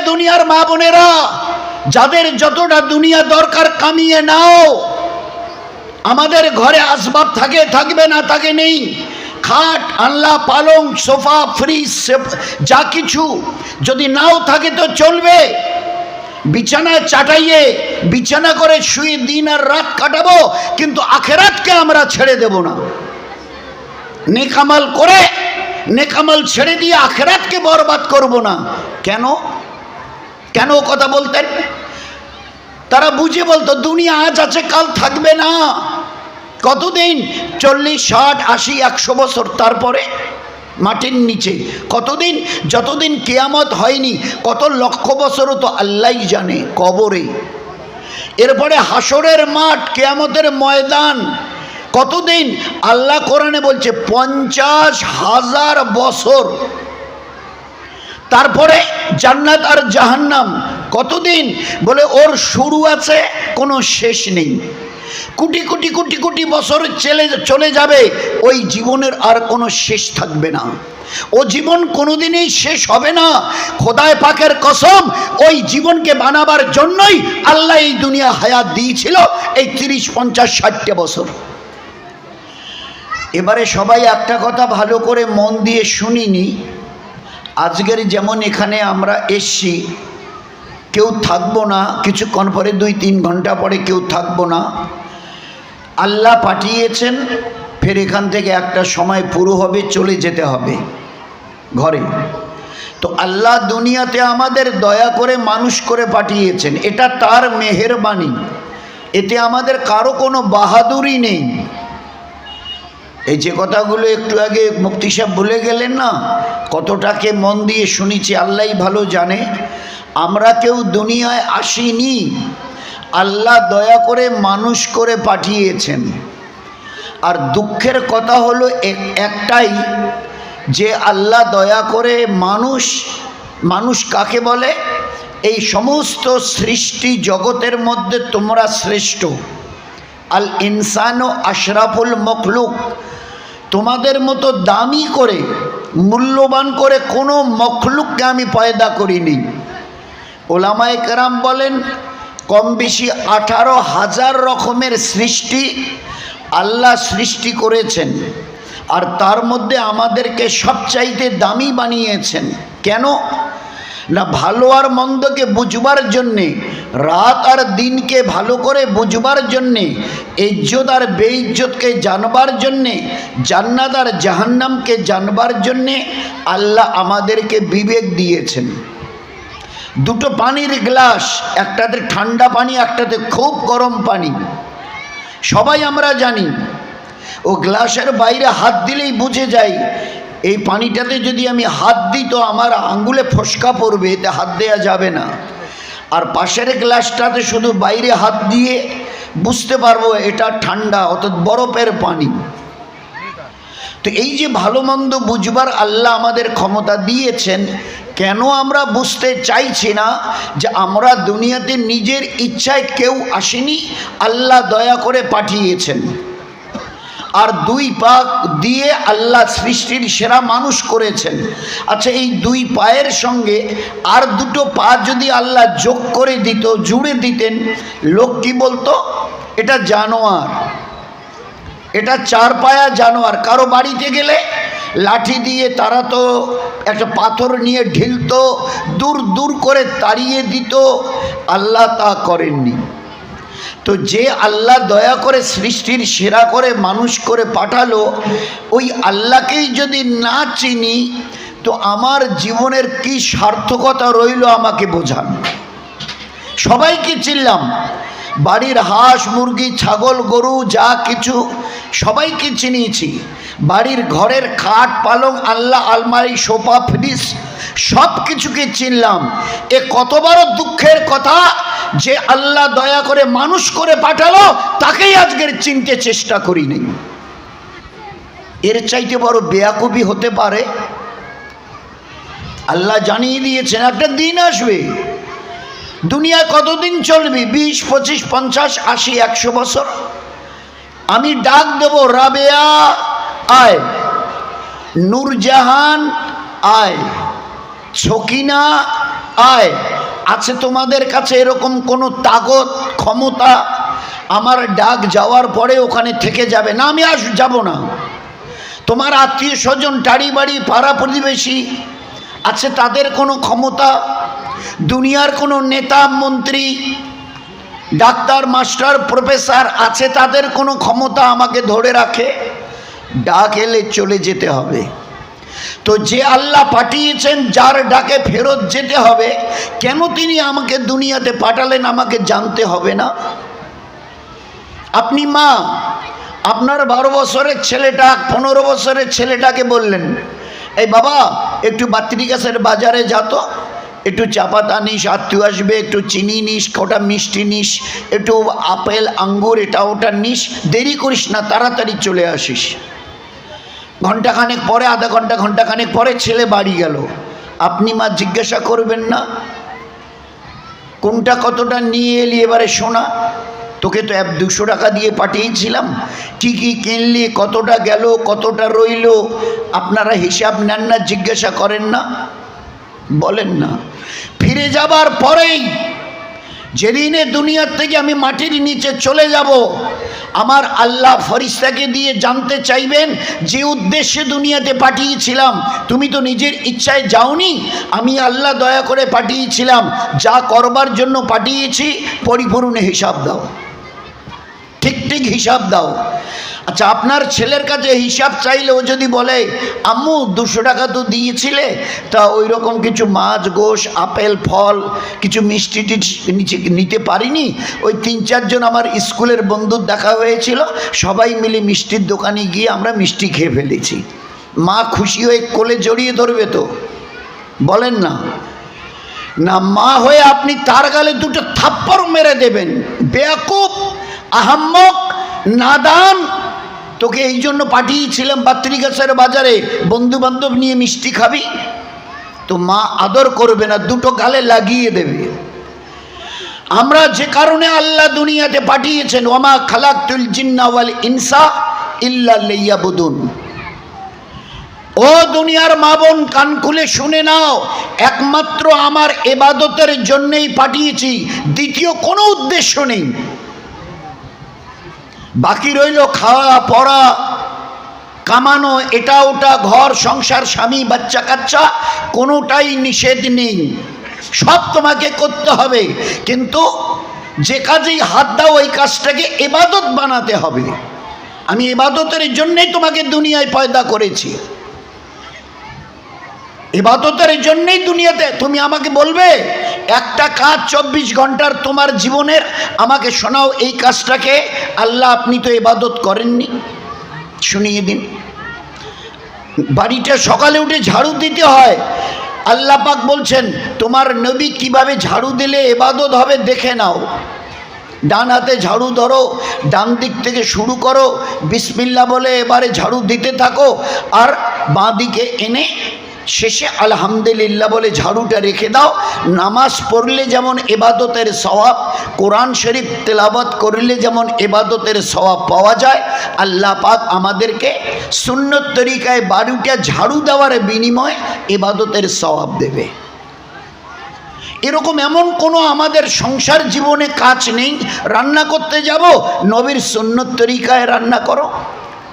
দুনিয়ার মা বোনেরা, যাদের যতটা দুনিয়া দরকার কামিয়ে নাও। আমাদের ঘরে আসবাব থাকে, থাকবে না থাকে নেই, খাট আল্লাহ, পালং, সোফা, ফ্রিজ, যা কিছু যদি নাও থাকে তো চলবে। বিছানায় চাটাইয়ে বিছানা করে শুয়ে দিন আর রাত কাটাবো, কিন্তু আখেরাতকে আমরা ছেড়ে দেব না। নেকামাল করে নেকামাল ছেড়ে দিয়ে আখেরাতকে বরবাদ করব না। কেন কেন কথা বলতেন? তারা বুঝে বলতো দুনিয়া আজ আছে কাল থাকবে না। কতদিন? 40, 60, 80, 100 বছর, তারপরে মাটির নিচে কতদিন? যতদিন কিয়ামত হয়নি, কত লক্ষ বছরও তো আল্লাহই জানে, কবরে। এরপরে হাসরের মাঠ, কিয়ামতের ময়দান, কতদিন? আল্লাহ কোরআনে বলছে 50,000 বছর। তারপরে জান্নাত আর জাহান্নাম, কতদিন? বলে ওর শুরু আছে, কোনো শেষ নেই। কোটি কোটি কোটি কোটি বছর চলে যাবে, ওই জীবনের আর কোনো শেষ থাকবে না। ও জীবন কোনোদিনই শেষ হবে না। খোদায় পাকের কসম, ওই জীবনকে বানাবার জন্যই আল্লাহ এই দুনিয়া হায়াত দিয়েছিল, এই 30, 50, 60 বছর। এবারে সবাই একটা কথা ভালো করে মন দিয়ে শুনিনি। আজকের যেমন এখানে আমরা এসছি, কেউ থাকবো না, কিছুক্ষণ পরে 2-3 ঘন্টা পরে কেউ থাকবো না। আল্লাহ পাঠিয়েছেন, ফের এখান থেকে একটা সময় পুরো হবে, চলে যেতে হবে ঘরে। তো আল্লাহ দুনিয়াতে আমাদের দয়া করে মানুষ করে পাঠিয়েছেন, এটা তার মেহেরবানি। এতে আমাদের কারো কোনো বাহাদুরি নেই। এই যে কথাগুলো একটু আগে মুফতি সাহেব বলে গেলেন না, কতটাকে মন দিয়ে শুনেছি আল্লাহই ভালো জানে। আমরা কেউ দুনিয়ায় আসিনি, আল্লাহ দয়া করে মানুষ করে পাঠিয়েছেন। আর দুঃখের কথা হলো একটাই, যে আল্লাহ দয়া করে মানুষ কাকে বলে? এই সমস্ত সৃষ্টি জগতের মধ্যে তোমরা শ্রেষ্ঠ। আল ইনসানু আশরাফুল মখলুক। তোমাদের মতো দামি করে, মূল্যবান করে কোনো মখলুককে আমি পয়দা করিনি। ওলামায়ে কেরাম বলেন, কম বেশি 18,000 রকমের সৃষ্টি আল্লাহ সৃষ্টি করেছেন, আর তার মধ্যে আমাদেরকে সবচাইতে দামি বানিয়েছেন। কেন না? ভালো আর মন্দকে বুঝবার জন্যে, রাত আর দিনকে ভালো করে বুঝবার জন্যে, ইজ্জত আর বেইজ্জতকে জানবার জন্যে, জান্নাত আর জাহান্নামকে জানবার জন্যে আল্লাহ আমাদেরকে বিবেক দিয়েছেন। দুটো পানির গ্লাস, একটাতে ঠান্ডা পানি, একটাতে খুব গরম পানি, সবাই আমরা জানি। ও গ্লাসের বাইরে হাত দিলেই বুঝে যাই, এই পানিটাতে যদি আমি হাত দিই তো আমার আঙ্গুলে ফোসকা পড়বে, এতে হাত দেওয়া যাবে না। আর পাশের গ্লাসটাতে শুধু বাইরে হাত দিয়ে বুঝতে পারবো এটা ঠান্ডা, অর্থাৎ বরফের পানি। তো এই যে ভালো মন্দ বুঝবার আল্লাহ আমাদের ক্ষমতা দিয়েছেন, কেন আমরা বুঝতে চাইছি না? যে আমরা দুনিয়াতে নিজের ইচ্ছায় কেউ আসেনি, আল্লাহ দয়া করে পাঠিয়েছেন। আর 2 পা দিয়ে আল্লাহ সৃষ্টির সেরা মানুষ করেছেন। আচ্ছা, এই 2 পায়ের সঙ্গে আর 2টো পা যদি আল্লাহ যোগ করে দিত, জুড়ে দিতেন, লোক কি বলতো? এটা জানোয়ার, এটা 4 পায়া জানোয়ার। কারো বাড়িতে গেলে লাঠি দিয়ে তারা তো একটা পাথর নিয়ে ঢিলতো, দূর দূর করে তাড়িয়ে দিত। আল্লাহ তা করেননি। তো যে আল্লাহ দয়া করে সৃষ্টির সেরা করে মানুষ করে পাঠালো, ওই আল্লাহকেই যদি না চিনি তো আমার জীবনের কি সার্থকতা রইল আমাকে বোঝান। সবাইকে চিনলাম, বাড়ির হাঁস মুরগি ছাগল গরু যা কিছু সবাইকে চিনিয়েছি, বাড়ির ঘরের খাট পালং আল্লাহ আলমারি সোফা ফ্রিজ সব কিছুকে চিনলাম। এ কত বড় দুঃখের কথা যে আল্লাহ দয়া করে মানুষ করে পাঠালো, তাকেই আজকের চিনতে চেষ্টা করিনি। এর চাইতে বড় বেয়াকুবি হতে পারে? আল্লাহ জানিয়ে দিয়েছেন একটা দিন আসবে, দুনিয়া কতদিন চলবে? 20, 25, 50, 80, 100 বছর। আমি ডাক দেব, রাবেয়া আয়, নূরজাহান আয়, ছকিনা আয়, আছে তোমাদের কাছে এরকম কোনো তাগত ক্ষমতা আমার ডাক যাওয়ার পরে ওখানে থেকে যাবে না? আমি যাব না। তোমার আত্মীয় স্বজন, টাড়ি বাড়ি, পাড়া প্রতিবেশী আছে তাদের কোনো ক্ষমতা? দুনিয়ার কোনো নেতা, মন্ত্রী, ডাক্তার, মাস্টার, প্রফেসর আছে তাদের কোনো ক্ষমতা আমাকে ধরে রাখে? ডাক এলে চলে যেতে হবে। তো যে আল্লাহ পাঠিয়েছেন, যার ডাকে ফেরত যেতে হবে, কেন তিনি আমাকে দুনিয়াতে পাঠালেন আমাকে জানতে হবে না? আপনি মা, আপনার 12 বছরের ছেলেটা, 15 বছরের ছেলেটাকে বললেন, এই বাবা একটু বাত্রি গাছের বাজারে যা তো, একটু চা পাতা নিস, আত্মীয় আসবে, একটু চিনি নিস, কটা মিষ্টি নিস, একটু আপেল আঙ্গুর এটা ওটা নিস, দেরি করিস না, তাড়াতাড়ি চলে আসিস। ঘন্টাখানেক পরে, আধা ঘন্টা, ঘন্টাখানেক পরে ছেলে বাড়ি গেল। আপনি মা জিজ্ঞাসা করবেন না কোনটা কতটা নিয়ে এলি, এবারে শোনা, তোকে তো 200 টাকা দিয়ে পাঠিয়েছিলাম, কি কি কিনলি, কতটা গেল, কতটা রইল, আপনারা হিসাব নেন না? জিজ্ঞাসা করেন না? বলেন না? ফিরে যাবার পরেই, যেদিনে দুনিয়ার থেকে আমি মাটির নিচে চলে যাব, আমার আল্লাহ ফরিস্তাকে দিয়ে জানতে চাইবেন, যে উদ্দেশ্যে দুনিয়াতে পাঠিয়েছিলাম তুমি তো নিজের ইচ্ছায় যাওনি, আমি আল্লাহ দয়া করে পাঠিয়েছিলাম, যা করবার জন্য পাঠিয়েছি পরিপূর্ণ হিসাব দাও, ঠিক ঠিক হিসাব দাও। আচ্ছা, আপনার ছেলের কাছে হিসাব চাইলে ও যদি বলে, আম্মু 200 টাকা তো দিয়েছিলে, তা ওই রকম কিছু মাছ, গোশ, আপেল, ফল, কিছু মিষ্টি নিতে পারিনি, ওই 3-4 জন আমার স্কুলের বন্ধুর দেখা হয়েছিল, সবাই মিলে মিষ্টির দোকানে গিয়ে আমরা মিষ্টি খেয়ে ফেলেছি, মা খুশি হয়ে কোলে জড়িয়ে ধরবে তো? বলেন না? না, মা হয়ে আপনি তার গালে 2টো থাপ্পড় মেরে দেবেন, বেয়াকুব, আহাম্মক, নাদান, তোকে এই জন্য পাঠিয়েছিলাম বাত্রি গাছের বাজারে, বন্ধু বান্ধব নিয়ে মিষ্টি খাবি। তো মা আদর করবে না, 2টো গালে লাগিয়ে দেবে। আমরা যে কারণে আল্লাহ দুনিয়াতে পাঠিয়েছেন, ওয়ামা খালাকতুল জিন্না ওয়াল ইনসা ইল্লা লিয়াবুদুন। ও দুনিয়ার মা বোন, কান খুলে শুনে নাও, একমাত্র আমার ইবাদতের জন্যই পাঠিয়েছি, দ্বিতীয় কোনো উদ্দেশ্য নেই। বাকি রইল খাওয়া, পড়া, কামানো, এটা ওটা, ঘর সংসার, স্বামী, বাচ্চা কাচ্চা, কোনোটাই নিষেধ নেই, সব তোমাকে করতে হবে, কিন্তু যে কাজেই হাত দাও ওই কাজটাকে ইবাদত বানাতে হবে। আমি ইবাদতের জন্যই তোমাকে দুনিয়ায় পয়দা করেছি, ইবাদতের জন্যই দুনিয়াতে। তুমি আমাকে বলবে একটা কাজ 24 ঘন্টার তোমার জীবনের, আমাকে শোনাও এই কাজটাকে আল্লাহ আপনি তো ইবাদত করেননি, শুনিয়ে দিন। বাড়িটা সকালে উঠে ঝাড়ু দিতে হয়, আল্লাহ পাক বলছেন তোমার নবী কিভাবে ঝাড়ু দিলে ইবাদত হবে দেখে নাও। ডান হাতে ঝাড়ু ধরো, ডান দিক থেকে শুরু করো, বিসমিল্লাহ বলে এবারে ঝাড়ু দিতে থাকো, আর বাঁ দিকে এনে শেষে আলহামদুলিল্লাহ বলে ঝাড়ুটা রেখে দাও। নামাজ পড়লে যেমন ইবাদতের সওয়াব, কোরআন শরীফ তেলাওয়াত করলে যেমন ইবাদতের সওয়াব পাওয়া যায়, আল্লাহ পাক আমাদেরকে সুন্নত তরিকায় 12টা ঝাড়ু দেওয়ার বিনিময়ে ইবাদতের সওয়াব দেবে। এরকম এমন কোনো আমাদের সংসার জীবনে কাজ নেই, রান্না করতে যাব, নবীর সুন্নত তরিকায় রান্না করো,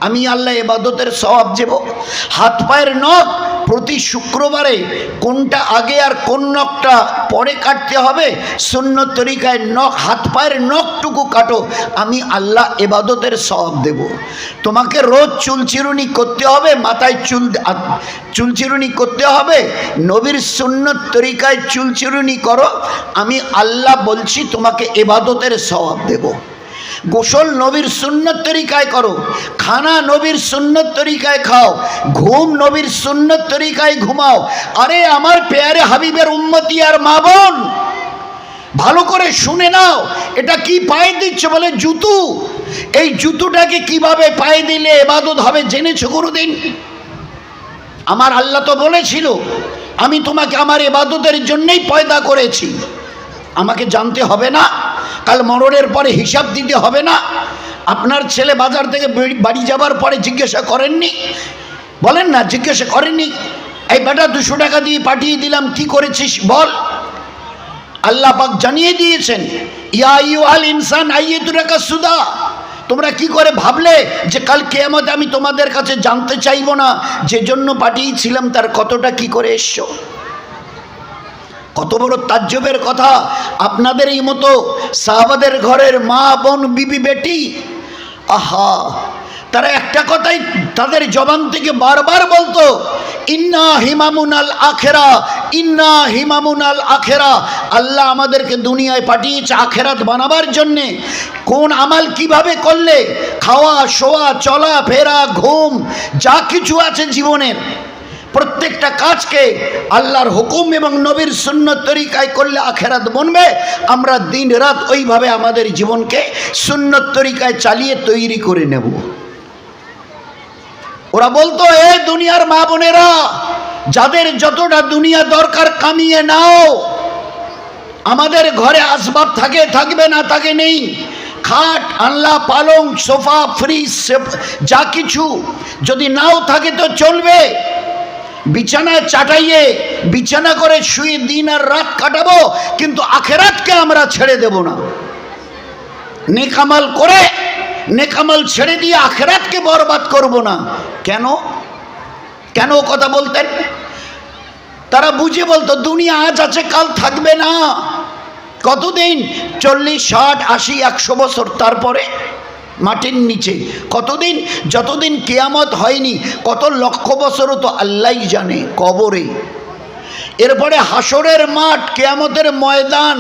আমি আল্লাহ ইবাদতের সওয়াব দেব। হাত পায়ের নখ প্রতি শুক্রবারে কোনটা আগে আর কোন নখটা পরে কাটতে হবে, সুন্নত তরিকায় নখ, হাত পায়ের নখটুকু কাটো, আমি আল্লাহ ইবাদতের সওয়াব দেব। তোমাকে রোজ চুলচিরুনি করতে হবে, মাথায় চুলচিরুনি করতে হবে, নবীর সুন্নত তরিকায় চুলচিরুনি করো, আমি আল্লাহ বলছি তোমাকে ইবাদতের সওয়াব দেব। গোসল নবীর সুন্নত তরিকায় করো, খানা নবীর সুন্নত তরিকায় খাও, ঘুম নবীর সুন্নত তরিকায় ঘুমাও। আরে আমার পেয়ারে হাবিবের উম্মতি আর মা বোন, ভালো করে শুনে নাও, এটা কি পায়ে দিচ্ছে? বলে জুতো। এই জুতোটাকে কিভাবে পায়ে দিলে ইবাদত হবে জেনেছো কোনোদিন? আমার আল্লাহ তো বলেছিল আমি তোমাকে আমার ইবাদতের জন্যই পয়দা করেছি, আমাকে জানতে হবে না? কাল মরণের পরে হিসাব দিতে হবে না? আপনার ছেলে বাজার থেকে বাড়ি যাবার পরে জিজ্ঞাসা করেননি? বলেন না, জিজ্ঞাসা করেননি, এই বেটা 200 টাকা দিয়ে পাঠিয়ে দিলাম, কি করেছিস বল? আল্লাহ পাক জানিয়ে দিয়েছেন, ইয়া আইয়ুহাল ইনসান আইয়াতুকা সুদা, তোমরা কি করে ভাবলে যে কাল কিয়ামতে আমি তোমাদের কাছে জানতে চাইবো না যে জন্য পাঠিয়েছিলাম তার কতটা কি করে এসছো। কত বড় তাজ্জবের কথা। আপনাদের এই মতো সাহাবাদের ঘরের মা বোন বিবি বেটি, আহা, তারা একটা কথাই তাদের জবান থেকে বারবার বলতো, ইন্না হিমামুনাল আখেরা, ইন্না হিমামুনাল আখেরা। আল্লাহ আমাদেরকে দুনিয়ায় পাঠিয়েছে আখেরাত বানাবার জন্যে। কোন আমাল কিভাবে করলে, খাওয়া শোয়া চলা ফেরা ঘুম যা কিছু আছে জীবনের প্রত্যেকটা কাজকে আল্লাহর হুকুম এবং নবীর সুন্নত তরিকায় করলে আখেরাত বনবে। আমরা দিন রাত ওইভাবে আমাদের জীবনকে সুন্নত তরিকায় চালিয়ে তৈরি করে নেব। ওরা বলতো, এ দুনিয়ার মা বোনেরা, যাদের যতটা দুনিয়া দরকার কামিয়ে নাও। আমাদের ঘরে আসবাব থাকে, থাকবে না থাকে নেই, খাট আনলা, পালং সোফা ফ্রিজ যা কিছু যদি নাও থাকে তো চলবে। বিছানায় চাটাইয়ে বিছানা করে শুয়ে দিন আর রাত কাটাবো, কিন্তু আখেরাতকে আমরা ছেড়ে দেব না। নেকামাল করে নেকামাল ছেড়ে দিয়ে আখেরাতকে বরবাদ করব না। কেন কেন কথা বলতেন? তারা বুঝে বলতো দুনিয়া আজ আছে কাল থাকবে না। কতদিন? 40, 60, 80, 100 বছর, তারপরে মাটির নিচে কতদিন? যতদিন কিয়ামত হয়নি, কত লক্ষ বছরও তো আল্লাহই জানে, কবরে। এরপরে হাসরের মাঠ, কিয়ামতের ময়দান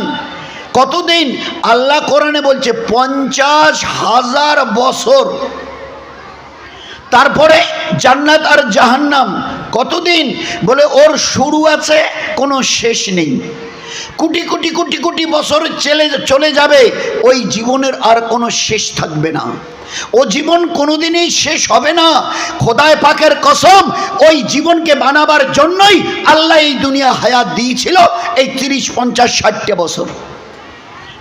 কতদিন? আল্লাহ কোরআনে বলছে 50,000 বছর। তারপরে জান্নাত আর জাহান্নাম কতদিন? বলে ওর শুরু আছে, কোনো শেষ নেই। কোটি কোটি কোটি কোটি বছর চলে যাবে, ওই জীবনের আর কোনো শেষ থাকবে না। ও জীবন কোনোদিনই শেষ হবে না। খোদায় পাকের কসম, ওই জীবনকে বানাবার জন্যই আল্লাহ এই দুনিয়া হায়াত দিয়েছিল এই 30, 50, 60 বছর।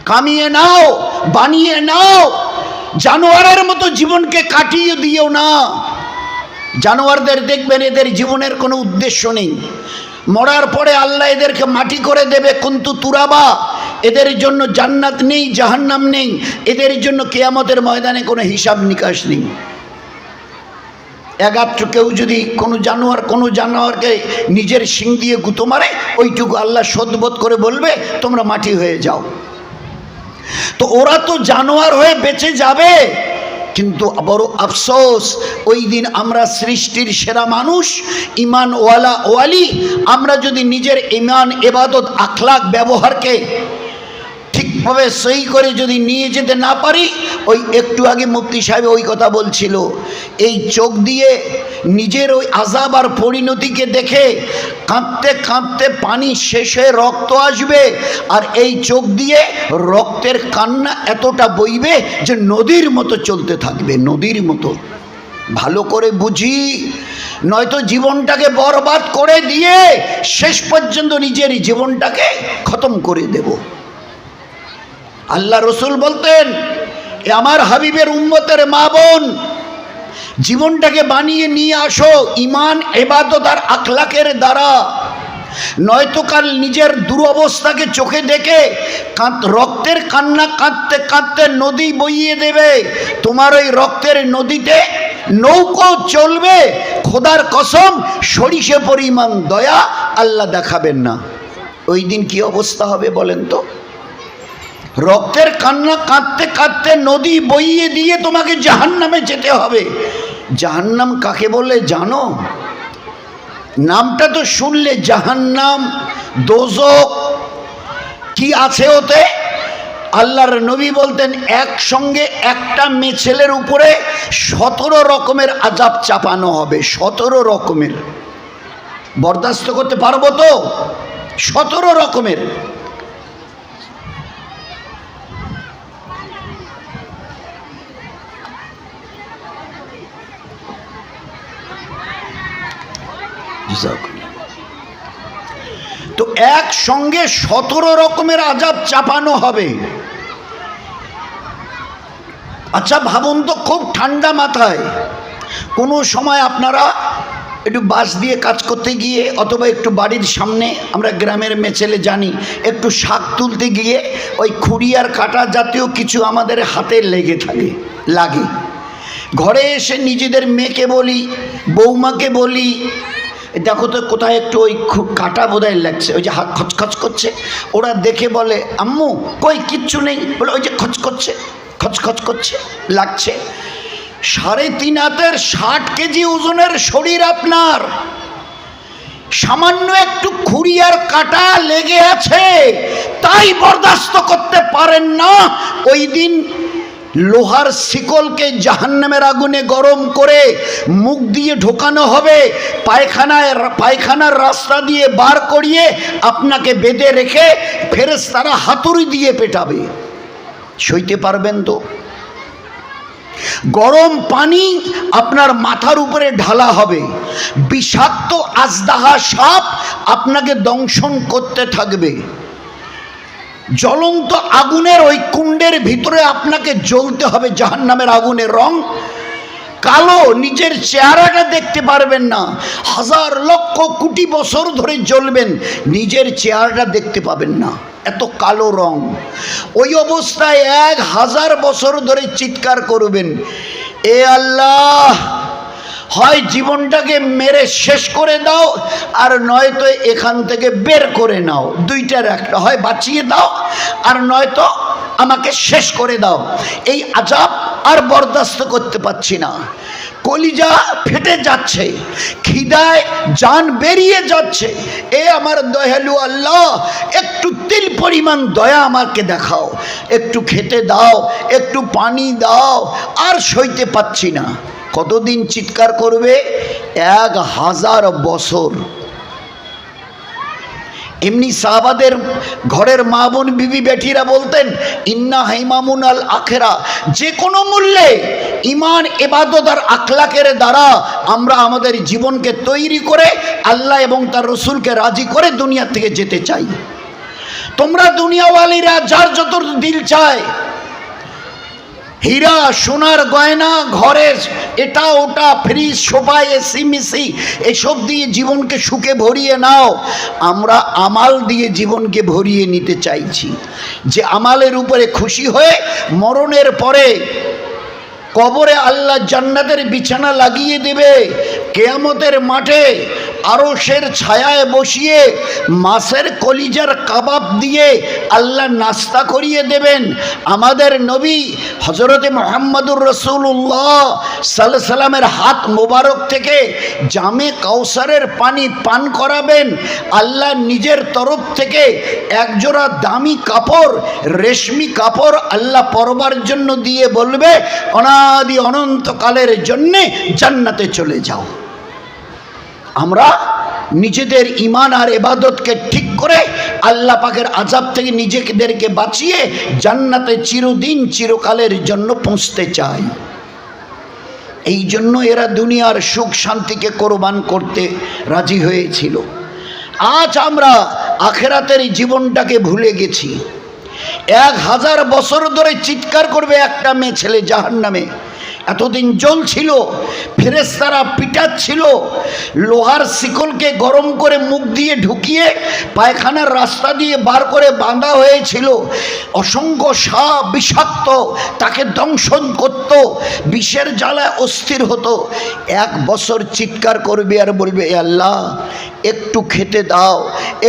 কামিয়ে নাও, বানিয়ে নাও। জানোয়ারের মতো জীবনকে কাটিয়ে দিও না। জানোয়ারদের দেখবেন এদের জীবনের কোনো উদ্দেশ্য নেই। মরার পরে আল্লাহ এদেরকে মাটি করে দেবে, কিন্তু তুরাবা। এদের জন্য জান্নাত নেই, জাহান্নাম নেই। এদের জন্য কিয়ামতের ময়দানে কোনো হিসাব নিকাশ নেই। এগাত্র কেউ যদি কোনো জানোয়ারকে নিজের শিং দিয়ে গুঁতো মারে, ওইটুকু আল্লাহ শোধবোধ করে বলবে তোমরা মাটি হয়ে যাও। তো ওরা তো জানোয়ার হয়ে বেঁচে যাবে, কিন্তু বড় আফসোস, ওই দিন আমরা সৃষ্টির সেরা মানুষ, ইমান ওয়ালা ওয়ালি, আমরা যদি নিজের ইমান ইবাদত আখলাক ব্যবহারকে ঠিকভাবে সই করে যদি নিয়ে যেতে না পারি, ওই একটু আগে মুফতি সাহেব ওই কথা বলছিল, এই চোখ দিয়ে নিজের ওই আযাব আর পরিণতিকে দেখে কাঁদতে কাঁদতে পানি শেষ হয়ে রক্ত আসবে, আর এই চোখ দিয়ে রক্তের কান্না এতটা বইবে যে নদীর মতো চলতে থাকবে, নদীর মতো। ভালো করে বুঝি, নয়তো জীবনটাকে বরবাদ করে দিয়ে শেষ পর্যন্ত নিজের জীবনটাকে খতম করে দেব। আল্লাহ রসুল বলতেন, আমার হাবিবের উম্মতের মা বোন, জীবনটাকে বানিয়ে নিয়ে আসো ইমান ইবাদত আর আখলাকের দ্বারা। নয়তো কাল নিজের দুরবস্থাকে চোখে দেখে রক্তের কান্না কাঁদতে কাঁদতে নদী বইয়ে দেবে। তোমার ওই রক্তের নদীতে নৌকো চলবে, খোদার কসম সরিষে পরিমাণ দয়া আল্লাহ দেখাবেন না। ওই দিন কি অবস্থা হবে বলেন তো? রক্তের কান্না কাঁদতে কাঁদতে নদী বইয়ে দিয়ে তোমাকে জাহান্নামে যেতে হবে। জাহান্নাম কাকে বলে জানো? নামটা তো শুনলে, জাহান্নাম, দোজখ, কি আছে ওতে? আল্লাহর নবী বলতেন, একসঙ্গে একটা মেয়ে ছেলের উপরে 17 রকমের আযাব চাপানো হবে। 17 রকমের। বরদাস্ত করতে পারবো তো? 17 রকমের। তো একসঙ্গে 17 রকমের আযাব চাপানো হবে। আচ্ছা ভাবুন তো, খুব ঠান্ডা মাথায় কোনো সময় আপনারা একটু বাস দিয়ে কাজ করতে গিয়ে অথবা একটু বাড়ির সামনে আমরা গ্রামের মেছেলে জানি একটু শাক তুলতে গিয়ে ওই খুঁড়ি আর কাটা জাতীয় কিছু আমাদের হাতে লাগে। ঘরে এসে নিজেদের মেয়েকে বলি, বৌমাকে বলি, দেখো তো কোথায় একটু ওই কাটা বোধহয় লাগছে, ওই যে হাত খচখচ করছে। ওরা দেখে বলে, আম্মু কই কিচ্ছু নেই, বলে ওই যে খচখচ করছে লাগছে। 3.5 হাতের 60 কেজি ওজনের শরীর আপনার, সামান্য একটু খুঁড়ি আর কাটা লেগে আছে, তাই বরদাস্ত করতে পারেন না। ওই দিন লোহার শিকলকে জাহান্নামের আগুনে গরম করে মুখ দিয়ে ঢোকানো হবে, পায়খানার রাস্তা দিয়ে বার করিয়ে আপনাকে বেঁধে রেখে ফেরেশতারা হাতুড়ি দিয়ে পেটাবে। সইতে পারবেন তো? গরম পানি আপনার মাথার উপরে ঢালা হবে, বিষাক্ত আজদাহা সাপ আপনাকে দংশন করতে থাকবে, জ্বলন্ত আগুনের ওই কুণ্ডের ভিতরে আপনাকে জ্বলতে হবে। জাহান্নামের আগুনের রং কালো, নিজের চেহারাটা দেখতে পারবেন না, 1000 লক্ষ কোটি বছর ধরে জ্বলবেন, নিজের চেহারাটা দেখতে পাবেন না, এত কালো রং। ওই অবস্থায় 1000 বছর ধরে চিৎকার করবেন, এ আল্লাহ, হয় জীবনটাকে মেরে শেষ করে দাও, আর নয়তো এখান থেকে বের করে নাও, দুইটার একটা, হয় বাঁচিয়ে দাও আর নয়তো আমাকে শেষ করে দাও। এই আযাব আর বরদাস্ত করতে পারছি না, কলিজা ফেটে যাচ্ছে, খিদায় জান বেরিয়ে যাচ্ছে। এ আমার দয়ালু আল্লাহ, একটু তিল পরিমাণ দয়া আমাকে দেখাও, একটু খেতে দাও, একটু পানি দাও, আর সইতে পাচ্ছি না। কতদিন চিৎকার করবে? 1000 বছর। এমনি সাহাবাদের ঘরের মা বোন বিবি বেটিরা বলতেন, ইন্না হাইমামুন আল আখেরা, যে কোনো মূল্যে ইমান, ইবাদত আর আখলাকের দ্বারা আমরা আমাদের জীবনকে তৈরি করে আল্লাহ এবং তার রসুলকে রাজি করে দুনিয়া থেকে যেতে চাই। তোমরা দুনিয়াওয়ালিরা যার যত দিল চায় হীরা সোনার গয়না, ঘরে এটা ওটা, ফ্রিজ, সোফা, এসি মিসি, এসব দিয়ে জীবনকে সুখে ভরিয়ে নাও। আমরা আমাল দিয়ে জীবনকে ভরিয়ে নিতে চাইছি, যে আমালের উপরে খুশি হয়ে মরণের পরে কবরে আল্লাহ জান্নাতের বিছানা লাগিয়ে দেবে, কিয়ামতের মাঠে আরশের ছায়ায় বসিয়ে মাছের কলিজার কাবাব দিয়ে আল্লাহ নাস্তা করিয়ে দেবেন। আমাদের নবী হযরতে মুহাম্মদুর রাসূলুল্লাহ সাল্লাল্লাহু আলাইহি সাল্লামের হাত মোবারক থেকে জামে কাউসারের পানি পান করাবেন। আল্লাহ নিজের তরফ থেকে একজোড়া দামি কাপড়, রেশমি কাপড় আল্লাহ পরবার জন্য দিয়ে বলবে, অনাদি অনন্তকালের জন্যে জান্নাতে চলে যাও। আমরা নিজেদের ঈমান আর ইবাদতকে ঠিক করে আল্লাহ পাকের আযাব থেকে নিজেদেরকে বাঁচিয়ে জান্নাতে চিরদিন চিরকালের জন্য পৌঁছতে চাই। এই জন্য এরা দুনিয়ার সুখ শান্তিকে কোরবান করতে রাজি হয়েছিল। আজ আমরা আখিরাতের জীবনটাকে ভুলে গেছি। 1000 বছর ধরে চিৎকার করবে একটা মেয়ে ছেলে জাহান্নামে। এতদিন জ্বলছিল, ফেরেশতারা পিটাচ্ছিল, লোহার শিকলকে গরম করে মুখ দিয়ে ঢুকিয়ে পায়খানার রাস্তা দিয়ে বার করে বাঁধা হয়েছিল। অসংখ্য সাপ বিষাক্ত তাকে দংশন করত, বিষের জ্বালায় অস্থির হতো। 1 বছর চিৎকার করবে আর বলবে, এ আল্লাহ, একটু খেতে দাও,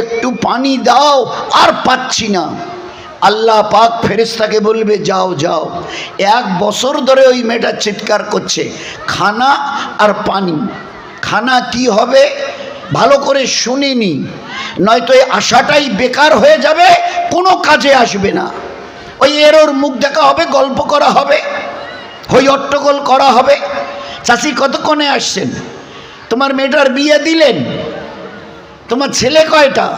একটু পানি দাও, আর পাচ্ছি না। আল্লাহ পাক ফেরেশতাকে বলবে, যাও যাও। 1 বছর ধরে ওই মেয়েটা চিৎকার করছে, খানা আর পানি। খানা কি হবে ভালো করে শুনিনি, নয়তো এই আশাটাই বেকার হয়ে যাবে, কোনো কাজে আসবে না। ওই এর ওর মুখ দেখা হবে, গল্প করা হবে, হই হট্টগোল করা হবে। চাচি কতক্ষণে আসছেন? তোমার মেয়েটার বিয়ে দিলেন? তোমার ছেলে কয়টা?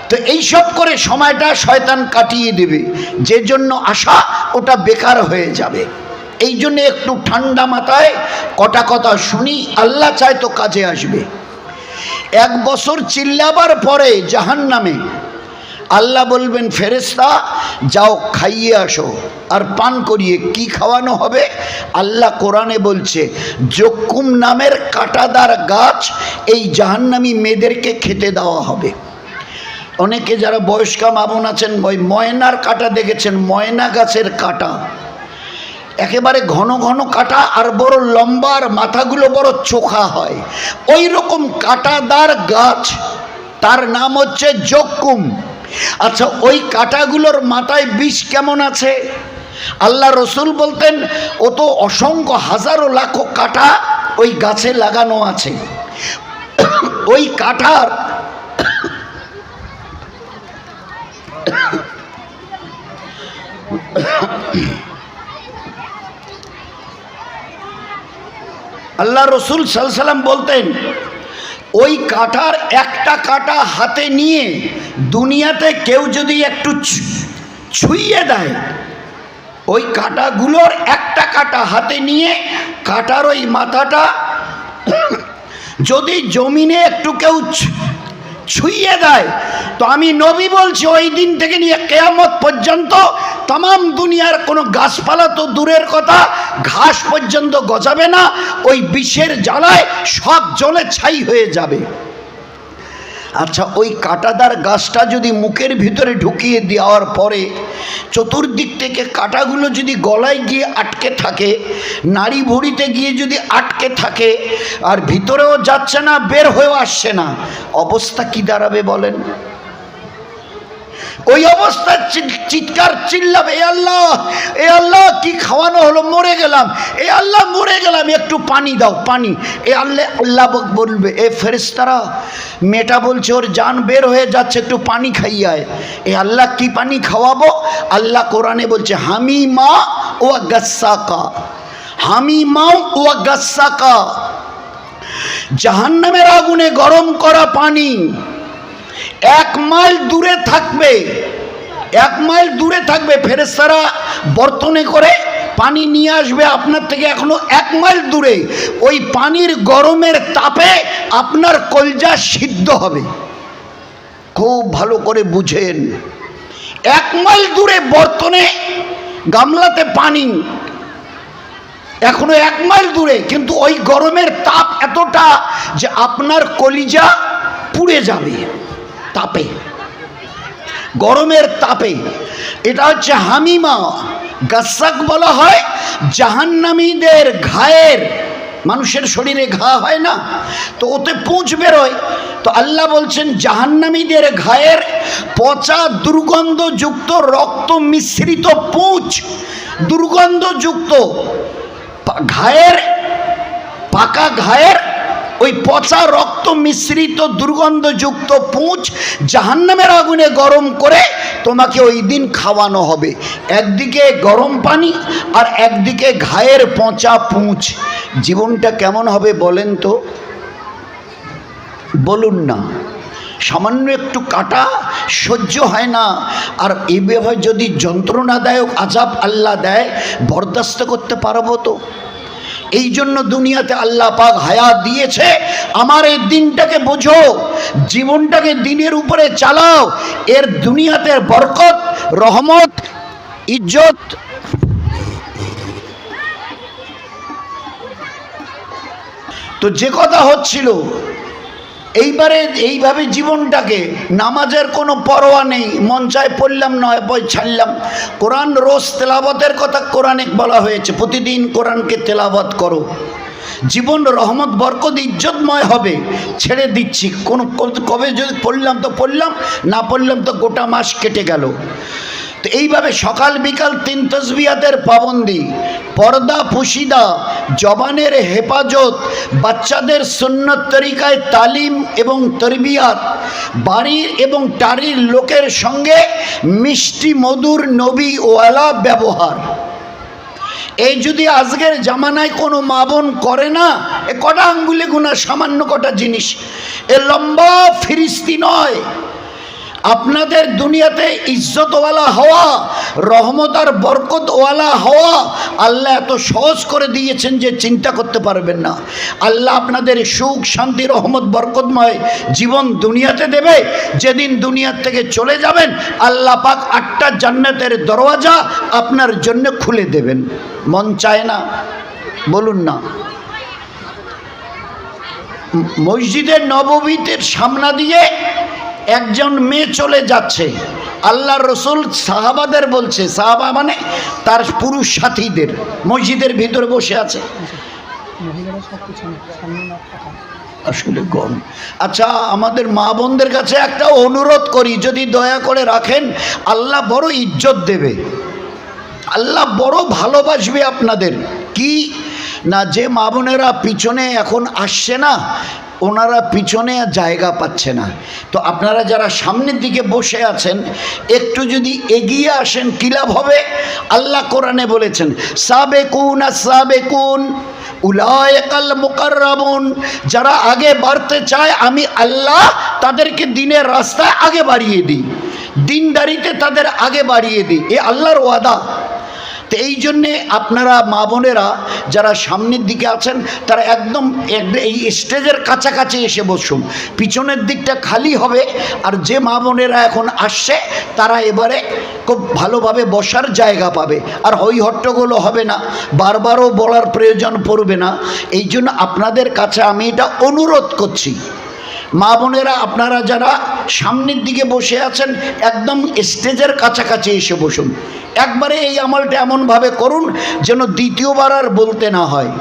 তো এইসব করে সময়টা শয়তান কাটিয়ে দেবে, যে জন্য আশা ওটা বেকার হয়ে যাবে। এই জন্য একটু ঠান্ডা মাথায় কটা কথা শুনি, আল্লাহ চায় তো কাজে আসবে। 1 বছর চিল্লাবার পরে জাহান্নামে আল্লাহ বলবেন ফেরেশতা যাও খাইয়ে আসো আর পান করিয়ে। কি খাওয়ানো হবে? আল্লাহ কোরআনে বলছে জক্কুম নামের কাঁটাদার গাছ এই জাহান্নামী মেয়েদেরকে খেতে দেওয়া হবে। অনেকে যারা বয়স্কা মা বোন আছেন ওই ময়নার কাঁটা দেখেছেন, ময়না গাছের কাঁটা একেবারে ঘন ঘন কাঁটা আর বড় লম্বা, আর মাথাগুলো বড় চোখা হয়, ওই রকম কাঁটাদার গাছ, তার নাম হচ্ছে জক্কুম। আচ্ছা, ওই কাঁটাগুলোর মাথায় বিষ কেমন আছে? আল্লাহ রসুল বলতেন ও তো অসংখ্য হাজারো লাখো কাঁটা ওই গাছে লাগানো আছে। ওই কাঁটার আল্লাহ রসুল সাল্লাল্লাহু আলাইহি ওয়াসাল্লাম বলতেন ওই কাঁটার একটা কাঁটা হাতে নিয়ে দুনিয়াতে কেউ যদি একটু ছুঁয়ে দেয়, ওই কাঁটাগুলোর একটা কাঁটা হাতে নিয়ে কাঁটার ওই মাথাটা যদি জমিনে একটু কেউ ছুঁয়ে দেয়, তো আমি নবী বলছি ওই দিন থেকে নিয়ে কিয়ামত পর্যন্ত तमाम দুনিয়ার কোনো গাছপালা তো দূরের কথা, ঘাস পর্যন্ত গজাবে না, ওই বিষের জ্বালায় সব জ্বলে ছাই হয়ে যাবে। আচ্ছা, ওই কাঁটাদার গাছটা যদি মুখের ভিতরে ঢুকিয়ে দেওয়ার পরে চতুর্দিক থেকে কাঁটাগুলো যদি গলায় গিয়ে আটকে থাকে, নাড়ি ভুঁড়িতে গিয়ে যদি আটকে থাকে, আর ভিতরেও যাচ্ছে না বের হয়েও আসছে না, অবস্থা কি দাঁড়াবে বলেন? ওই অবস্থায় চিৎকার চিল্লাবে, এ আল্লাহ কি খাওয়ানো হলো, মরে গেলাম, এ আল্লাহ মরে গেলাম, একটু পানি দাও, পানি। এ আল্লাহ বলবে এ ফেরেশতারা মেয়েটা বলছে ওর জান বের হয়ে যাচ্ছে, একটু পানি খাইয়ে আয়। এ আল্লাহ কি পানি খাওয়াবো? আল্লাহ কোরআনে বলছে হামিমা ও গাসাকা, হামিমা ও গাসাকা, জাহান্নামের আগুনে গরম করা পানি 1 মাইল দূরে থাকবে, 1 মাইল দূরে থাকবে। ফেরেশতারা বর্তনে করে পানি নিয়ে আসবে আপনার থেকে এখনো 1 মাইল দূরে। ওই পানির গরমের তাপে আপনার কলজা সিদ্ধ হবে। খুব ভালো করে বুঝেন, 1 মাইল দূরে বর্তনে গামলাতে পানি, এখনো 1 মাইল দূরে, কিন্তু ওই গরমের তাপ এতটা যে আপনার কলিজা পুড়ে যাবে তাপে, গরমের তাপে। এটা হচ্ছে হামিমা। গাসাক বলা হয় জাহান্নামীদের ঘায়ের, মানুষের শরীরে ঘা হয় না, তো ওতে পুঁজ বেরোয়, তো আল্লাহ বলছেন জাহান্নামীদের ঘায়ের পচা দুর্গন্ধযুক্ত রক্ত মিশ্রিত পুঁজ, দুর্গন্ধযুক্ত ঘায়ের, পাকা ঘায়ের ওই পচা রক্ত মিশ্রিত দুর্গন্ধযুক্ত পুঁজ জাহান্নামের আগুনে গরম করে তোমাকে ওই দিন খাওয়ানো হবে। একদিকে গরম পানি আর একদিকে ঘায়ের পচা পুঁজ। জীবনটা কেমন হবে বলেন তো, বলুন না? সামান্য একটু কাটা সহ্য হয় না, আর এইভাবে যদি যন্ত্রণাদায়ক আযাব আল্লাহ দেয় বরদাস্ত করতে পারবো তো? এই জন্য দুনিয়াতে আল্লাহ পাক হায়াত দিয়েছে। আমার এই দিনটাকে বোঝো, জীবনটাকে দিনের উপরে চালাও, এর দুনিয়াতে বরকত, রহমত, ইজ্জত। তো যে কথা হচ্ছিল, এইবারে এইভাবে জীবনটাকে, নামাজের কোনো পরোয়া নেই, মন চায় পড়লাম, নয় বই ছাড়লাম। কোরআন রোজ তেলাওয়াতের কথা কোরআনে বলা হয়েছে, প্রতিদিন কোরআনকে তেলাওয়াত করো, জীবন রহমত বরকত ইজ্জতময় হবে। ছেড়ে দিচ্ছি, কোনো কবে যদি পড়লাম তো পড়লাম, না পড়লাম তো গোটা মাস কেটে গেল। তো এইভাবে সকাল বিকাল 3 তসবিহাতের পাবন্দি, পর্দা পুশিদা, জবানের হেফাজত, বাচ্চাদের সুন্নত তরিকায় তালিম এবং তরবিয়াত, বাড়ির এবং টারির লোকের সঙ্গে মিষ্টি মধুর নবী ওয়ালা ব্যবহার। এই যদি আজকের জামানায় কোনো মা বোন করে না, এ কটা আঙ্গুলে গোনা সামান্য কটা জিনিস, এ লম্বা ফিরিস্তি নয়। আপনাদের দুনিয়াতে ইজ্জতওয়ালা হওয়া, রহমত আর বরকতওয়ালা হওয়া আল্লাহ এত সহজ করে দিয়েছেন যে চিন্তা করতে পারবেন না। আল্লাহ আপনাদের সুখ শান্তি রহমত বরকতময় জীবন দুনিয়াতে দেবে। যেদিন দুনিয়ার থেকে চলে যাবেন আল্লাহ পাক 8টা জান্নাতের দরওয়াজা আপনার জন্য খুলে দেবেন। মন চায় না? বলুন না। মসজিদের নববীতে সামনা দিয়ে একজন মেয়ে চলে যাচ্ছে, আল্লাহর রসুল সাহাবাদের বলছে, সাহাবা মানে তার পুরুষ সাথীদের, মসজিদের ভিতরে বসে আছে। আসলে গরম। আচ্ছা, আমাদের মা বোনদের কাছে একটা অনুরোধ করি, যদি দয়া করে রাখেন, আল্লাহ বড় ইজ্জত দেবে, আল্লাহ বড় ভালোবাসবে আপনাদের। কি না, যে মা বোনেরা পিছনে এখন আসছে না, ওনারা পিছনে জায়গা পাচ্ছে না। তো আপনারা যারা সামনের দিকে বসে আছেন একটু যদি এগিয়ে আসেন কি লাভ হবে? আল্লাহ কোরআনে বলেছেন, সাবেকুন সাবেকুন উলাইকাল মুকাররাবুন, যারা আগে বাড়তে চায় আমি আল্লাহ তাদেরকে দিনের রাস্তায় আগে বাড়িয়ে দিই, দিনদারিতে তাদের আগে বাড়িয়ে দিই, এ আল্লাহর ওয়াদা। তো এই জন্যে আপনারা মা বোনেরা যারা সামনের দিকে আছেন তারা একদম এই স্টেজের কাছাকাছি এসে বসুন, পিছনের দিকটা খালি হবে। আর যে মা বোনেরা এখন আসছে তারা এবারে খুব ভালোভাবে বসার জায়গা পাবে, আর হই হট্টগোলও হবে না, বারবারও বলার প্রয়োজন পড়বে না। এই জন্য আপনাদের কাছে আমি এটা অনুরোধ করছি, মা বোনেরা আপনারা যারা সামনের দিকে বসে আছেন একদম স্টেজের কাছাকাছি এসে বসুন। একবারে এই আমলটা এমনভাবে করুন যেন দ্বিতীয়বার আর বলতে না হয়।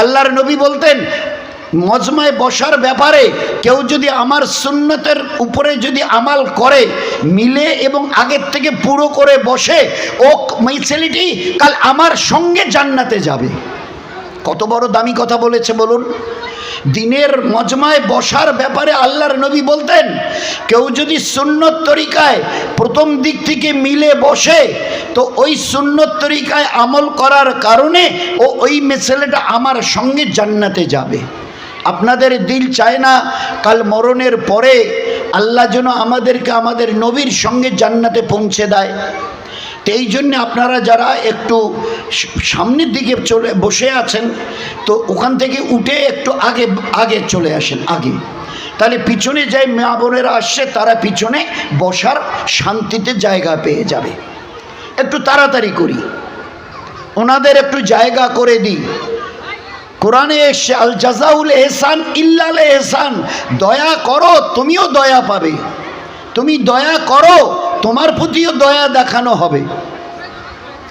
আল্লাহর নবী বলতেন, মজমায় বসার ব্যাপারে কেউ যদি আমার সুন্নতের উপরে যদি আমাল করে, মিলে এবং আগের থেকে পুরো করে বসে, ও ছেলেটি কাল আমার সঙ্গে জান্নাতে যাবে। কত বড় দামি কথা বলেছে বলুন। দিনের মজমায় বসার ব্যাপারে আল্লাহর নবী বলতেন, কেউ যদি সুন্নত তরিকায় প্রথম দিক থেকে মিলে বসে তো ওই সুন্নত তরিকায় আমল করার কারণে ওই ছেলেটা আমার সঙ্গে জান্নাতে যাবে। আপনাদের দিল চায় না কাল মরণের পরে আল্লাহ যেন আমাদেরকে আমাদের নবীর সঙ্গে জান্নাতে পৌঁছে দেয়? তো এই জন্যে আপনারা যারা একটু সামনের দিকে চলে বসে আছেন তো ওখান থেকে উঠে একটু আগে আগে চলে আসেন আগে, তাহলে পিছনে যাই মা বোনেরা আসছে তারা পিছনে বসার শান্তিতে জায়গা পেয়ে যাবে। একটু তাড়াতাড়ি করি, ওনাদের একটু জায়গা করে দিই। কোরআনে এসে আল জাযাউল ইহসান ইল্লাল ইহসান, দয়া করো তুমিও দয়া পাবে, তুমি দয়া করো তোমার প্রতিও দয়া দেখানো হবে।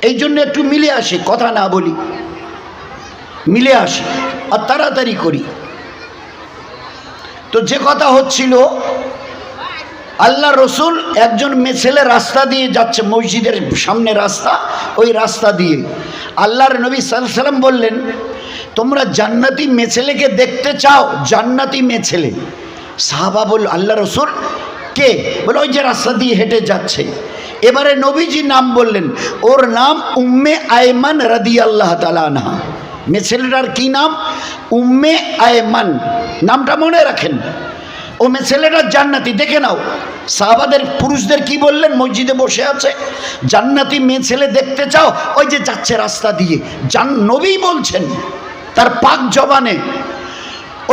এই জন্য একটু মিলে আসি, কথা না বলি, মিলে আসি আর তাড়াতাড়ি করি। তো যে কথা হচ্ছিল, আল্লাহ রসুল একজন মেয়ে ছেলে রাস্তা দিয়ে যাচ্ছে, মসজিদের সামনে রাস্তা, ওই রাস্তা দিয়ে আল্লাহর নবী সাল্লাল্লাহু আলাইহি ওয়াসাল্লাম বললেন, তোমরা জান্নাতি মেয়ে ছেলেকে দেখতে চাও? জান্নাতি মেয়ে ছেলে। সাহাবা বলল, আল্লাহ রসুল কে? বলে ওই যে রাস্তা দিয়ে হেঁটে যাচ্ছে। এবারে নবীজি নাম বললেন, ওর নাম উম্মে আয়মান রাদিয়াল্লাহু তাআলা আনহা। মেয়ে ছেলেটার কি নাম? উম্মে আয়মান, নামটা মনে রাখেন। ও মেয়ে ছেলেটা জান্নাতি, দেখে নাও। সাহাবাদের পুরুষদের কি বললেন? মসজিদে বসে আছে, জান্নাতি মেয়ে ছেলে দেখতে চাও? ওই যে যাচ্ছে রাস্তা দিয়ে, নবী বলছেন তার পাক জবানে,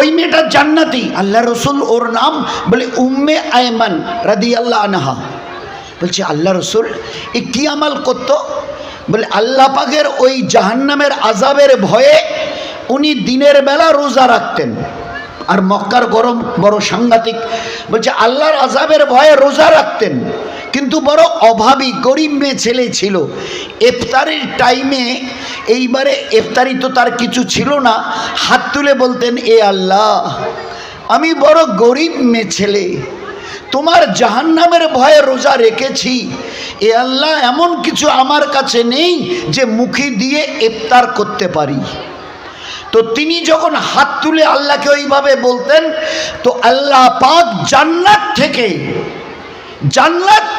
ওই মেয়েটা জান্নাতি। আল্লাহ রসুল ওর নাম বলে উম্মে আয়মান রাদিয়াল্লাহু আনহা। বলছে আল্লাহ রসুল এ কি আমাল করতো? বলে আল্লাহ পাকের ওই জাহান্নামের আযাবের ভয়ে উনি দিনের বেলা রোজা রাখতেন, আর মক্কার গরম বড় সাংঘাতিক। বলছে আল্লাহর আযাবের ভয়ে রোজা রাখতেন, কিন্তু বড় অভাবী গরিব মেয়ে ছেলে ছিল। ইফতারির টাইমে, এইবারে ইফতারি তো তার কিছু ছিল না, হাত তুলে বলতেন, এ আল্লাহ আমি বড় গরিব মেয়ে ছেলে, তোমার জাহান্নামের ভয়ে রোজা রেখেছি, এ আল্লাহ এমন কিছু আমার কাছে নেই যে মুখে দিয়ে ইফতার করতে পারি। তো তিনি যখন হাত তুলে আল্লাহকে ওইভাবে বলতেন, তো আল্লাহ পাক জান্নাত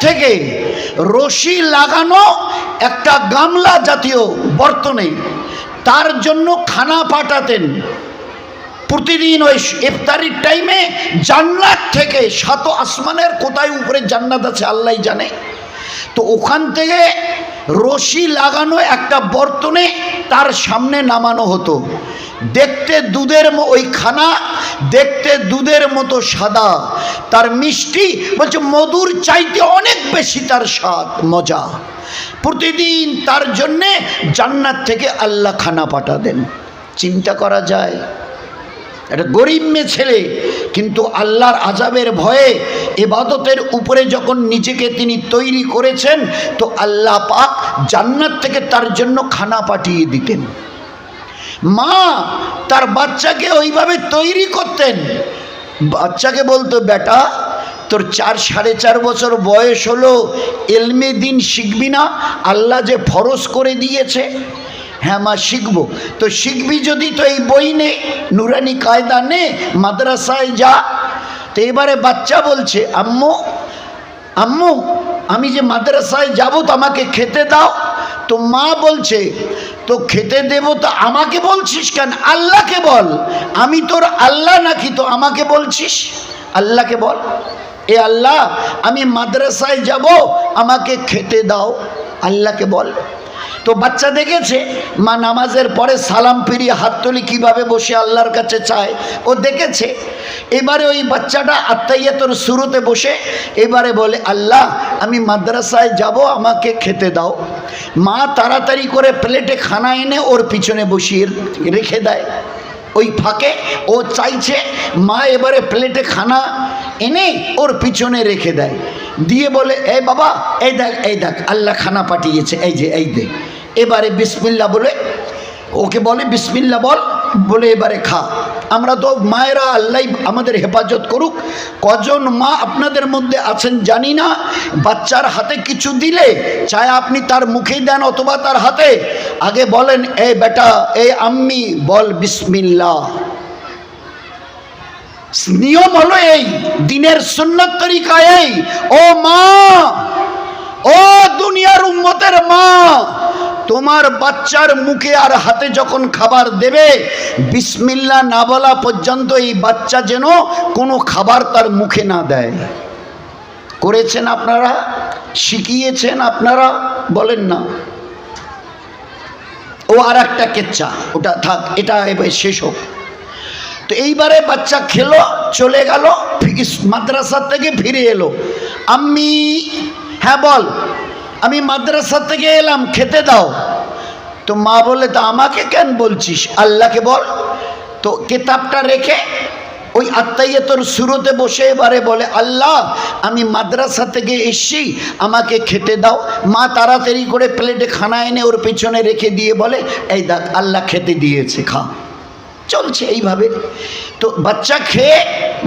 থেকে রশি লাগানো একটা গামলা জাতীয় বর্তনে তার জন্য খানা পাঠাতেন, প্রতিদিন ওই ইফতারির টাইমে জান্নাত থেকে 7 আসমানের কোথায় উপরে জান্নাত আছে আল্লাহ জানে, তো ওখান থেকে রশি লাগানো একটা বর্তনে তার সামনে নামানো হতো। দেখতে দুধের ওই খানা দেখতে দুধের মতো সাদা, তার মিষ্টি বলছে মধুর চাইতে অনেক বেশি তার স্বাদ মজা। প্রতিদিন তার জন্যে জান্নাত থেকে আল্লাহ খানা পাঠাতেন। চিন্তা করা যায়, একটা গরিব মেয়ে ছেলে কিন্তু আল্লাহর আযাবের ভয়ে ইবাদতের উপরে যখন নিজেকে তিনি তৈরি করেছেন, তো আল্লাহ পাক জান্নাত থেকে তার জন্য খানা পাঠিয়ে দিতেন। মা তার বাচ্চাকে ওইভাবে তৈরি করতেন। বাচ্চাকে বলতো, বেটা তোর 4-4.5 বছর বয়স হলো, এলমে দিন শিখবি না? আল্লাহ যে ফরজ করে দিয়েছে। হ্যাঁ মা শিখবো। তো শিখবি যদি তো এই বই নে, নুরানি কায়দা নে, মাদ্রাসায় যা। তো এবারে বাচ্চা বলছে, আম্মু আম্মু আমি যে মাদ্রাসায় যাব তো আমাকে খেতে দাও। তো মা বলছে, তো খেতে দেব তো আমাকে বলছিস কেন? আল্লাহকে বল। আমি তোর আল্লাহ নাকি তো আমাকে বলছিস? আল্লাহকে বল, এ আল্লাহ আমি মাদ্রাসায় যাব, আমাকে খেতে দাও। আল্লাহকে বল। তো বাচ্চা দেখেছে মা নামাজের পরে সালাম ফিরিয়ে হাত তুলি কীভাবে বসে আল্লাহর কাছে চায়, ও দেখেছে। এবারে ওই বাচ্চাটা আত্তাহিয়াতুর শুরুতে বসে এবারে বলে, আল্লাহ আমি মাদ্রাসায় যাব, আমাকে খেতে দাও। মা তাড়াতাড়ি করে প্লেটে খানা এনে ওর পিছনে বসিয়ে রেখে দেয়। ওই ফাঁকে ও চাইছে, মা এবারে প্লেটে খানা এনে ওর পিছনে রেখে দেয়, দিয়ে বলে, এই বাবা এই দেখ এই দেখ আল্লাহ খানা পাঠিয়েছে, এই যে এই দে। এবারে বিসমিল্লাহ বলে ওকে বলে, বিসমিল্লাহ বল, বলে এবারে খা। আমরা তো মায়েরা, আল্লাহ আমাদের হেফাজত করুক, কজন মা আপনাদের মধ্যে আছেন জানি না, বাচ্চার হাতে কিছু দিলে চায় আপনি তার মুখেই দেন অথবা তার হাতে, আগে বলেন, এই বেটা এই আম্মি বল বিসমিল্লাহ। নিয়ম হলো এই, দিনের সুন্নত তরিকা এই। ও মা, ও দুনিয়ার উম্মতের মা, তোমার বাচ্চার মুখে আর হাতে যখন খাবার দেবে, বিসমিল্লাহ না বলা পর্যন্ত এই বাচ্চা যেন কোনো খাবার তার মুখে না দেয়। করেছেন আপনারা? শিখিয়েছেন আপনারা? বলেন না। ও আর একটা কেচ্চা, ওটা থাক, এটা এবার শেষ হোক। তো এইবারে বাচ্চা খেলো, চলে গেল, মাদ্রাসা থেকে ফিরে এলো। আম্মি, হ্যাঁ বল, আমি মাদ্রাসা থেকে এলাম, খেতে দাও। তো মা বলে, তা আমাকে কেন বলছিস? আল্লাহকে বল। তো কিতাবটা রেখে ওই আত্তাহিয়াতুর শুরুতে বসে এবারে বলে, আল্লাহ আমি মাদ্রাসা থেকে এসছি, আমাকে খেতে দাও। মা তাড়াতাড়ি করে প্লেটে খানা এনে ওর পেছনে রেখে দিয়ে বলে, এই দেখ আল্লাহ খেতে দিয়েছে, খা। চলছে এইভাবে। তো বাচ্চা খেয়ে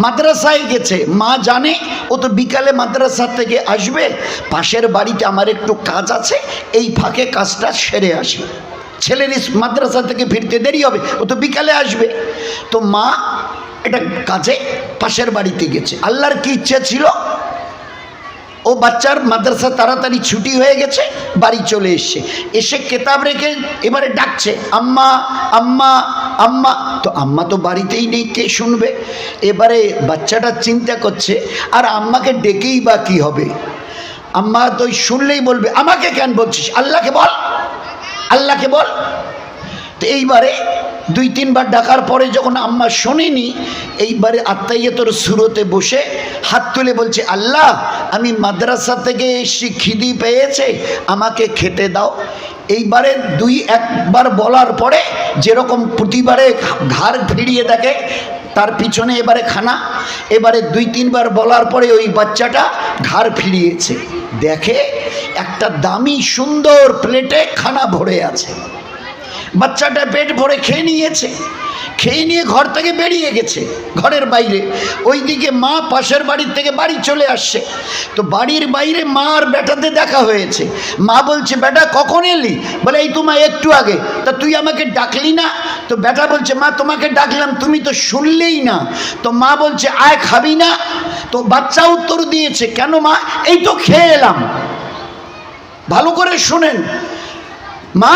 মাদ্রাসায় গেছে, মা জানে ও তো বিকালে মাদ্রাসা থেকে আসবে, পাশের বাড়িতে আমার একটু কাজ আছে, এই ফাঁকে কাজটা সেরে আসে। ছেলের মাদ্রাসা থেকে ফিরতে দেরি হবে, ও তো বিকালে আসবে। তো মা এটা কাজে পাশের বাড়িতে গেছে। আল্লাহর কি ইচ্ছা ছিল, ও বাচ্চার মাদ্রাসা তাড়াতাড়ি ছুটি হয়ে গেছে, বাড়ি চলে এসছে, এসে কেতাব রেখে এবারে ডাকছে, আম্মা আম্মা আম্মা। তো আম্মা তো বাড়িতেই নেই, কে শুনবে? এবারে বাচ্চাটা চিন্তা করছে, আর আম্মাকে ডেকেই বা কী হবে? আম্মা তো শুনলেই বলবে, আমাকে কেন বলছিস? আল্লাহকে বল, আল্লাহকে বল। তো এইবারে 2-3 বার ডাকার পরে যখন আম্মা শোনেনি, এইবারে আত্তাহিয়াতুর শুরুতে বসে হাত তুলে বলছে, আল্লাহ আমি মাদ্রাসা থেকে এসে খিদি পেয়েছে, আমাকে খেতে দাও। এইবারে 2-1 বলার পরে যেরকম প্রতিবারে ঘাড় ফিরিয়ে দেখে তার পিছনে এবারে খানা, এবারে 2-3 বার বলার পরে ওই বাচ্চাটা ঘাড় ফিরিয়েছে, দেখে একটা দামি সুন্দর প্লেটে খানা ভরে আছে। বাচ্চাটা পেট ভরে খেয়ে নিয়েছে, খেয়ে নিয়ে ঘর থেকে বেরিয়ে গেছে ঘরের বাইরে। ওইদিকে মা পাশের বাড়ির থেকে বাড়ি চলে আসছে। তো বাড়ির বাইরে মা আর বেটাতে দেখা হয়েছে। মা বলছে, বেটা কখন এলি? বলে, এই তোমায় একটু আগে। তা তুই আমাকে ডাকলি না? তো বেটা বলছে, মা তোমাকে ডাকলাম, তুমি তো শুনলেই না। তো মা বলছে, আয় খাবি না? তো বাচ্চা উত্তর দিয়েছে, কেন মা, এই তো খেয়ে এলাম। ভালো করে শোনেন, মা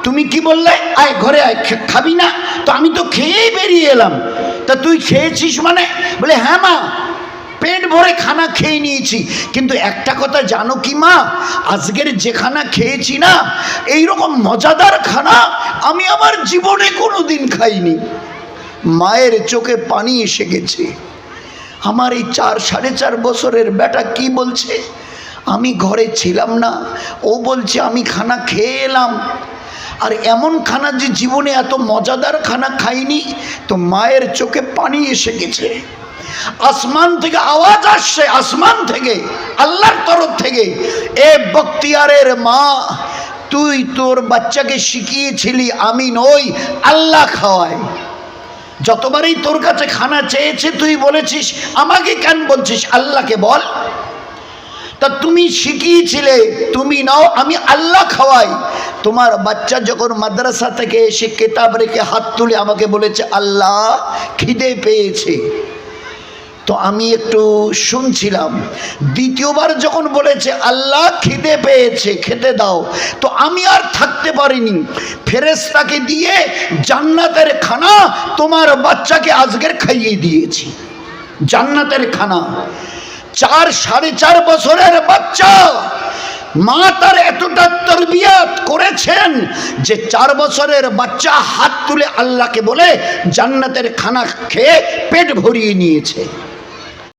তুমি কি বললে, আয় ঘরে আয়, খাবি না? তো আমি তো খেয়েই বেরিয়ে এলাম। তা তুই খেয়েছিস মানে? বলে হ্যাঁ মা, পেট ভরে খানা খেয়ে নিয়েছি। কিন্তু একটা কথা জানো কি মা, আজকের যে খানা খেয়েছি না, এইরকম মজাদার খানা আমি আমার জীবনে কোনোদিন খাইনি। মায়ের চোখে পানি এসে গেছে। আমার এই 4-4.5 বছরের বেটা কি বলছে, আমি ঘরে ছিলাম না, ও বলছে আমি খানা খেয়ে এলাম। আর এমন খানা যে জীবনে এত মজাদার খানা খাইনি। তো মায়ের চোখে পানি এসে গেছে। আসমান থেকে আওয়াজ আসছে, আসমান থেকে, আল্লাহর তরফ থেকে, এ বখতিয়ারের মা, তুই তোর বাচ্চাকে শিখিয়েছিলি আমি নই, আল্লাহ খাওয়ায়। যতবারই তোর কাছে খানা চেয়েছে তুই বলেছিস আমাকে কেন বলছিস, আল্লাহকে বল। তা তুমি শিখিয়েছিলে, তুমি নাও, আমি আল্লাহ খাওয়াই। তোমার বাচ্চা যখন মাদ্রাসা থেকে এসে কিতাব রেখে হাত তুলে আমাকে বলেছে আল্লাহ খিদে পেয়েছে, তো আমি একটু শুনছিলাম। দ্বিতীয়বার যখন বলেছে আল্লাহ খিদে পেয়েছে, খেতে দাও, তো আমি আর থাকতে পারিনি। ফেরেশতাকে দিয়ে জান্নাতের খানা তোমার বাচ্চাকে আজকের খাইয়ে দিয়েছি, জান্নাতের খানা। 4-4.5 বছরের বাচ্চা, মা তার এতটা তরবিয়ত করেছেন যে 4 বছরের বাচ্চা হাত তুলে আল্লাহকে বলে জান্নাতের খানা খেয়ে পেট ভরিয়ে নিয়েছে।